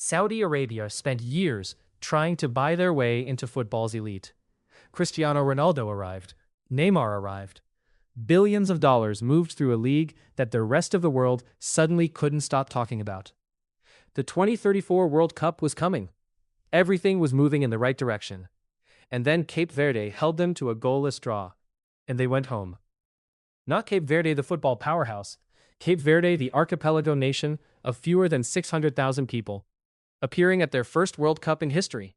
Saudi Arabia spent years trying to buy their way into football's elite. Cristiano Ronaldo arrived. Neymar arrived. Billions of dollars moved through a league that the rest of the world suddenly couldn't stop talking about. The 2034 World Cup was coming. Everything was moving in the right direction. And then Cape Verde held them to a goalless draw, and they went home. Not Cape Verde, the football powerhouse. Cape Verde, the archipelago nation of fewer than 600,000 people, appearing at their first World Cup in history,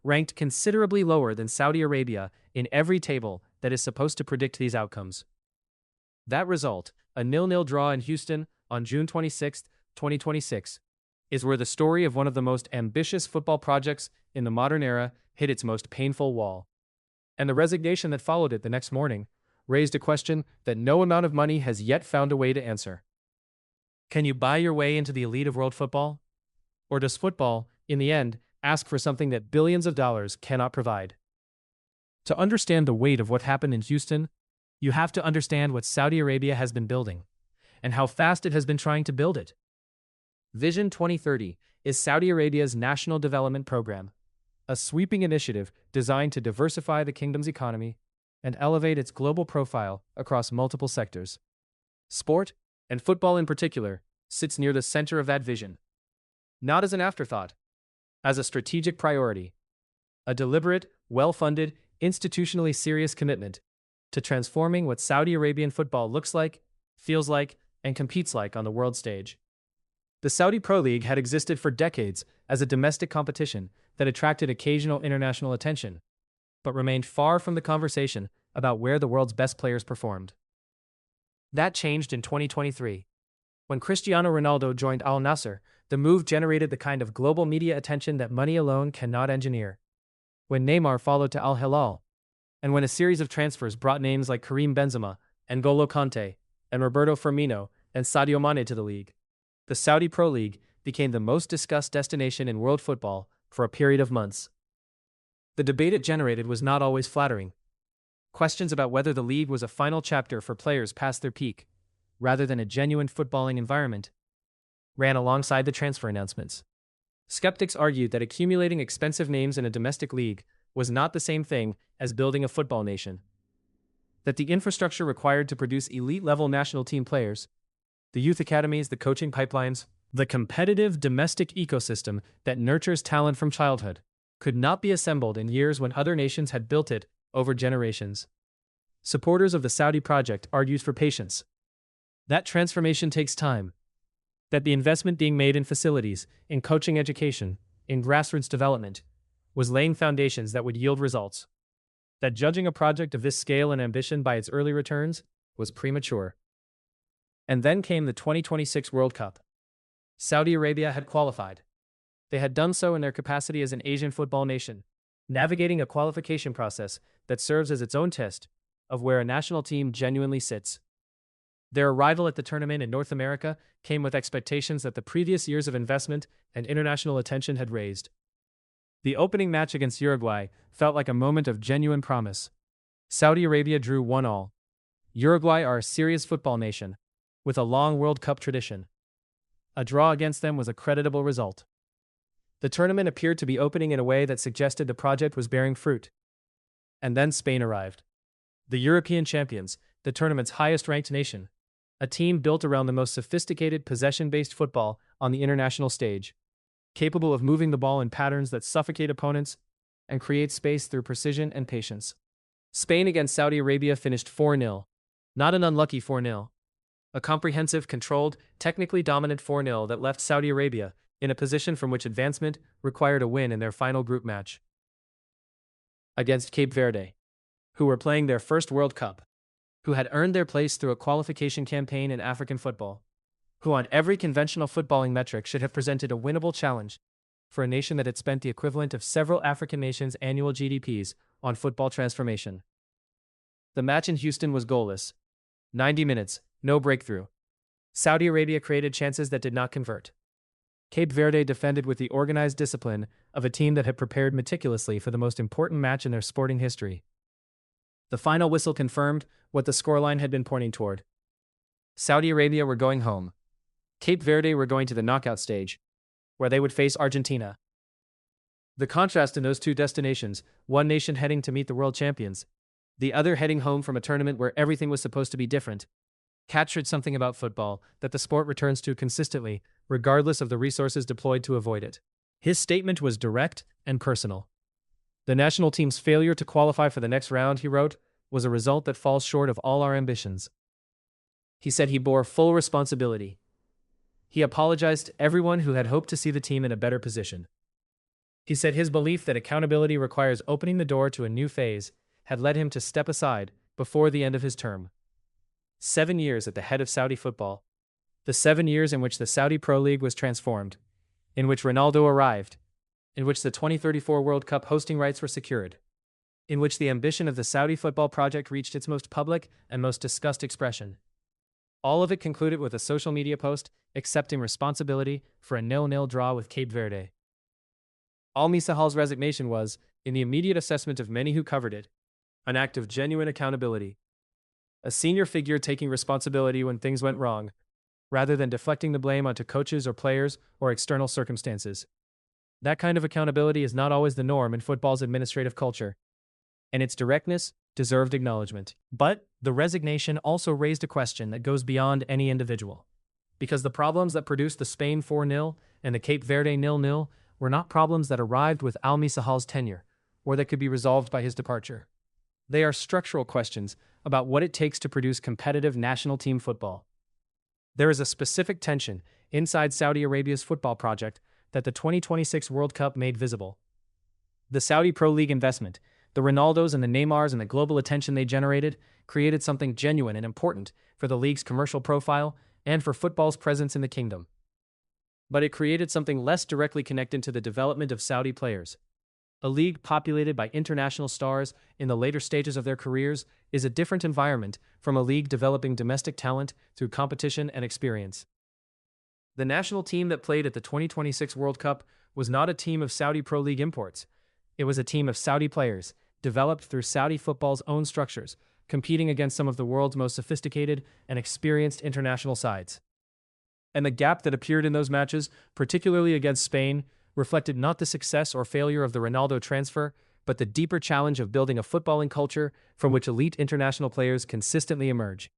ranked considerably lower than Saudi Arabia in every table that is supposed to predict these outcomes. That result, a 0-0 draw in Houston on June 26, 2026, is where the story of one of the most ambitious football projects in the modern era hit its most painful wall. And the resignation that followed it the next morning raised a question that no amount of money has yet found a way to answer. Can you buy your way into the elite of world football? Or does football, in the end, ask for something that billions of dollars cannot provide? To understand the weight of what happened in Houston, you have to understand what Saudi Arabia has been building, and how fast it has been trying to build it. Vision 2030 is Saudi Arabia's national development program, a sweeping initiative designed to diversify the kingdom's economy and elevate its global profile across multiple sectors. Sport, and football in particular, sits near the center of that vision. Not as an afterthought, as a strategic priority, a deliberate, well-funded, institutionally serious commitment to transforming what Saudi Arabian football looks like, feels like, and competes like on the world stage. The Saudi Pro League had existed for decades as a domestic competition that attracted occasional international attention, but remained far from the conversation about where the world's best players performed. That changed in 2023. When Cristiano Ronaldo joined Al Nassr, the move generated the kind of global media attention that money alone cannot engineer. When Neymar followed to Al Hilal, and when a series of transfers brought names like Karim Benzema, N'Golo Kante, and Roberto Firmino, and Sadio Mane to the league, the Saudi Pro League became the most discussed destination in world football for a period of months. The debate it generated was not always flattering. Questions about whether the league was a final chapter for players past their peak, rather than a genuine footballing environment, ran alongside the transfer announcements. Skeptics argued that accumulating expensive names in a domestic league was not the same thing as building a football nation. That the infrastructure required to produce elite-level national team players, the youth academies, the coaching pipelines, the competitive domestic ecosystem that nurtures talent from childhood, could not be assembled in years when other nations had built it over generations. Supporters of the Saudi project argued for patience. That transformation takes time. That the investment being made in facilities, in coaching education, in grassroots development, was laying foundations that would yield results. That judging a project of this scale and ambition by its early returns was premature. And then came the 2026 World Cup. Saudi Arabia had qualified. They had done so in their capacity as an Asian football nation, navigating a qualification process that serves as its own test of where a national team genuinely sits. Their arrival at the tournament in North America came with expectations that the previous years of investment and international attention had raised. The opening match against Uruguay felt like a moment of genuine promise. Saudi Arabia drew 1-1. Uruguay are a serious football nation, with a long World Cup tradition. A draw against them was a creditable result. The tournament appeared to be opening in a way that suggested the project was bearing fruit. And then Spain arrived. The European champions, the tournament's highest-ranked nation, a team built around the most sophisticated possession-based football on the international stage, capable of moving the ball in patterns that suffocate opponents and create space through precision and patience. Spain against Saudi Arabia finished 4-0. Not an unlucky 4-0. A comprehensive, controlled, technically dominant 4-0 that left Saudi Arabia in a position from which advancement required a win in their final group match against Cape Verde, who were playing their first World Cup, who had earned their place through a qualification campaign in African football, who on every conventional footballing metric should have presented a winnable challenge for a nation that had spent the equivalent of several African nations' annual GDPs on football transformation. The match in Houston was goalless. 90 minutes, no breakthrough. Saudi Arabia created chances that did not convert. Cape Verde defended with the organized discipline of a team that had prepared meticulously for the most important match in their sporting history. The final whistle confirmed what the scoreline had been pointing toward. Saudi Arabia were going home. Cape Verde were going to the knockout stage, where they would face Argentina. The contrast in those two destinations, one nation heading to meet the world champions, the other heading home from a tournament where everything was supposed to be different, captured something about football that the sport returns to consistently, regardless of the resources deployed to avoid it. His statement was direct and personal. The national team's failure to qualify for the next round, he wrote, was a result that falls short of all our ambitions. He said he bore full responsibility. He apologized to everyone who had hoped to see the team in a better position. He said his belief that accountability requires opening the door to a new phase had led him to step aside before the end of his term. 7 years at the head of Saudi football, the 7 years in which the Saudi Pro League was transformed, in which Ronaldo arrived, in which the 2034 World Cup hosting rights were secured, in which the ambition of the Saudi football project reached its most public and most discussed expression. All of it concluded with a social media post accepting responsibility for a 0-0 draw with Cape Verde. Al-Misahal's resignation was, in the immediate assessment of many who covered it, an act of genuine accountability. A senior figure taking responsibility when things went wrong, rather than deflecting the blame onto coaches or players or external circumstances. That kind of accountability is not always the norm in football's administrative culture, and its directness deserved acknowledgement. But the resignation also raised a question that goes beyond any individual. Because the problems that produced the Spain 4-0 and the Cape Verde 0-0 were not problems that arrived with Al-Misahal's tenure, or that could be resolved by his departure. They are structural questions about what it takes to produce competitive national team football. There is a specific tension inside Saudi Arabia's football project that the 2026 World Cup made visible. The Saudi Pro League investment, the Ronaldos and the Neymars and the global attention they generated, created something genuine and important for the league's commercial profile and for football's presence in the kingdom. But it created something less directly connected to the development of Saudi players. A league populated by international stars in the later stages of their careers is a different environment from a league developing domestic talent through competition and experience. The national team that played at the 2026 World Cup was not a team of Saudi Pro League imports. It was a team of Saudi players, developed through Saudi football's own structures, competing against some of the world's most sophisticated and experienced international sides. And the gap that appeared in those matches, particularly against Spain, reflected not the success or failure of the Ronaldo transfer, but the deeper challenge of building a footballing culture from which elite international players consistently emerge.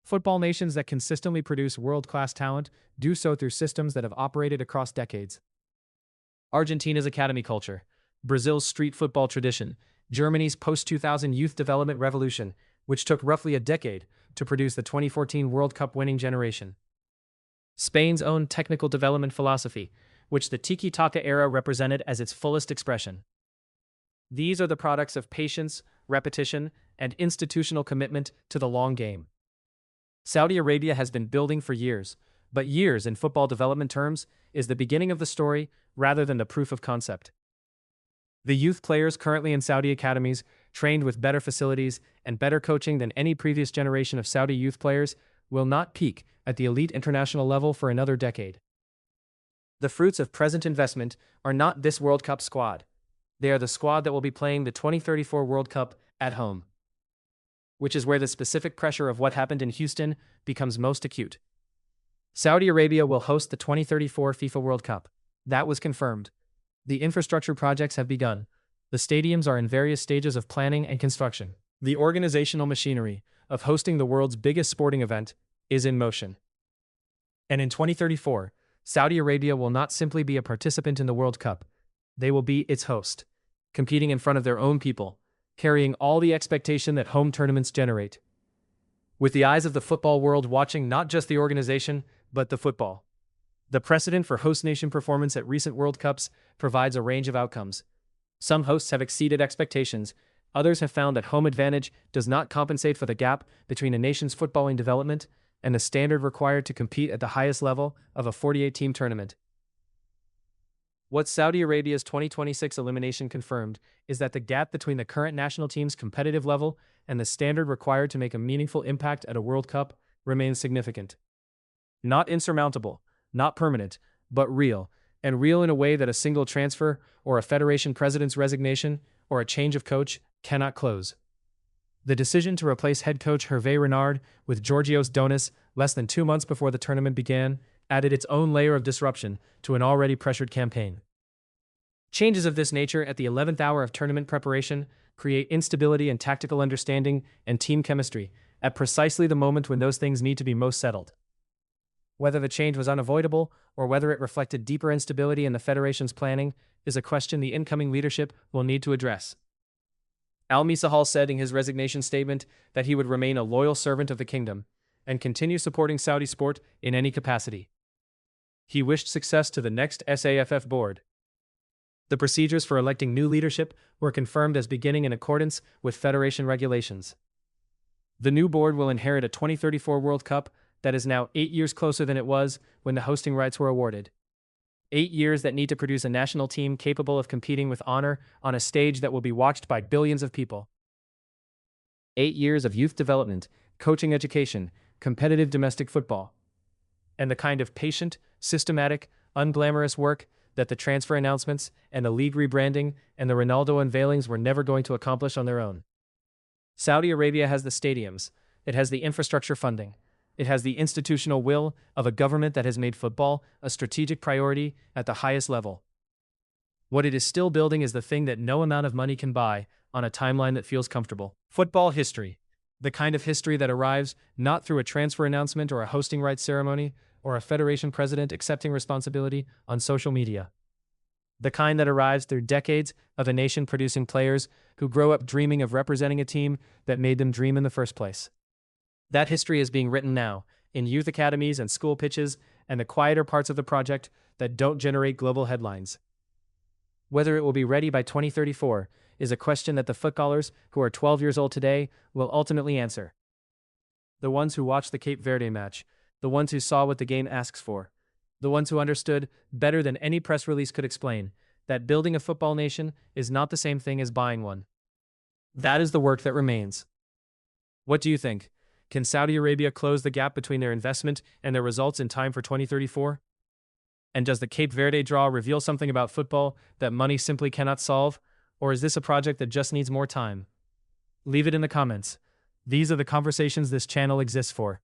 Football nations that consistently produce world-class talent do so through systems that have operated across decades. Argentina's academy culture, Brazil's street football tradition, Germany's post-2000 youth development revolution, which took roughly a decade to produce the 2014 World Cup winning generation. Spain's own technical development philosophy, which the tiki-taka era represented as its fullest expression. These are the products of patience, repetition, and institutional commitment to the long game. Saudi Arabia has been building for years, but years in football development terms is the beginning of the story rather than the proof of concept. The youth players currently in Saudi academies, trained with better facilities and better coaching than any previous generation of Saudi youth players, will not peak at the elite international level for another decade. The fruits of present investment are not this World Cup squad. They are the squad that will be playing the 2034 World Cup at home, which is where the specific pressure of what happened in Houston becomes most acute. Saudi Arabia will host the 2034 FIFA World Cup. That was confirmed. The infrastructure projects have begun. The stadiums are in various stages of planning and construction. The organizational machinery of hosting the world's biggest sporting event is in motion. And in 2034, Saudi Arabia will not simply be a participant in the World Cup. They will be its host, competing in front of their own people, carrying all the expectation that home tournaments generate. With the eyes of the football world watching not just the organization, but the football. The precedent for host nation performance at recent World Cups provides a range of outcomes. Some hosts have exceeded expectations. Others have found that home advantage does not compensate for the gap between a nation's footballing development and the standard required to compete at the highest level of a 48-team tournament. What Saudi Arabia's 2026 elimination confirmed is that the gap between the current national team's competitive level and the standard required to make a meaningful impact at a World Cup remains significant. Not insurmountable, not permanent, but real, and real in a way that a single transfer or a federation president's resignation or a change of coach cannot close. The decision to replace head coach Hervé Renard with Georgios Donis less than 2 months before the tournament began added its own layer of disruption to an already pressured campaign. Changes of this nature at the 11th hour of tournament preparation create instability in tactical understanding and team chemistry at precisely the moment when those things need to be most settled. Whether the change was unavoidable or whether it reflected deeper instability in the Federation's planning is a question the incoming leadership will need to address. Al Misahal said in his resignation statement that he would remain a loyal servant of the kingdom and continue supporting Saudi sport in any capacity. He wished success to the next SAFF board. The procedures for electing new leadership were confirmed as beginning in accordance with Federation regulations. The new board will inherit a 2034 World Cup that is now 8 years closer than it was when the hosting rights were awarded. 8 years that need to produce a national team capable of competing with honor on a stage that will be watched by billions of people. 8 years of youth development, coaching education, competitive domestic football, and the kind of patient, systematic, unglamorous work that the transfer announcements and the league rebranding and the Ronaldo unveilings were never going to accomplish on their own. Saudi Arabia has the stadiums, it has the infrastructure funding, it has the institutional will of a government that has made football a strategic priority at the highest level. What it is still building is the thing that no amount of money can buy on a timeline that feels comfortable. Football history. The kind of history that arrives not through a transfer announcement or a hosting rights ceremony or a federation president accepting responsibility on social media. The kind that arrives through decades of a nation producing players who grow up dreaming of representing a team that made them dream in the first place. That history is being written now, in youth academies and school pitches, and the quieter parts of the project that don't generate global headlines. Whether it will be ready by 2034 is a question that the footballers who are 12 years old today will ultimately answer. The ones who watched the Cape Verde match, the ones who saw what the game asks for, the ones who understood, better than any press release could explain, that building a football nation is not the same thing as buying one. That is the work that remains. What do you think? Can Saudi Arabia close the gap between their investment and their results in time for 2034? And does the Cape Verde draw reveal something about football that money simply cannot solve? Or is this a project that just needs more time? Leave it in the comments. These are the conversations this channel exists for.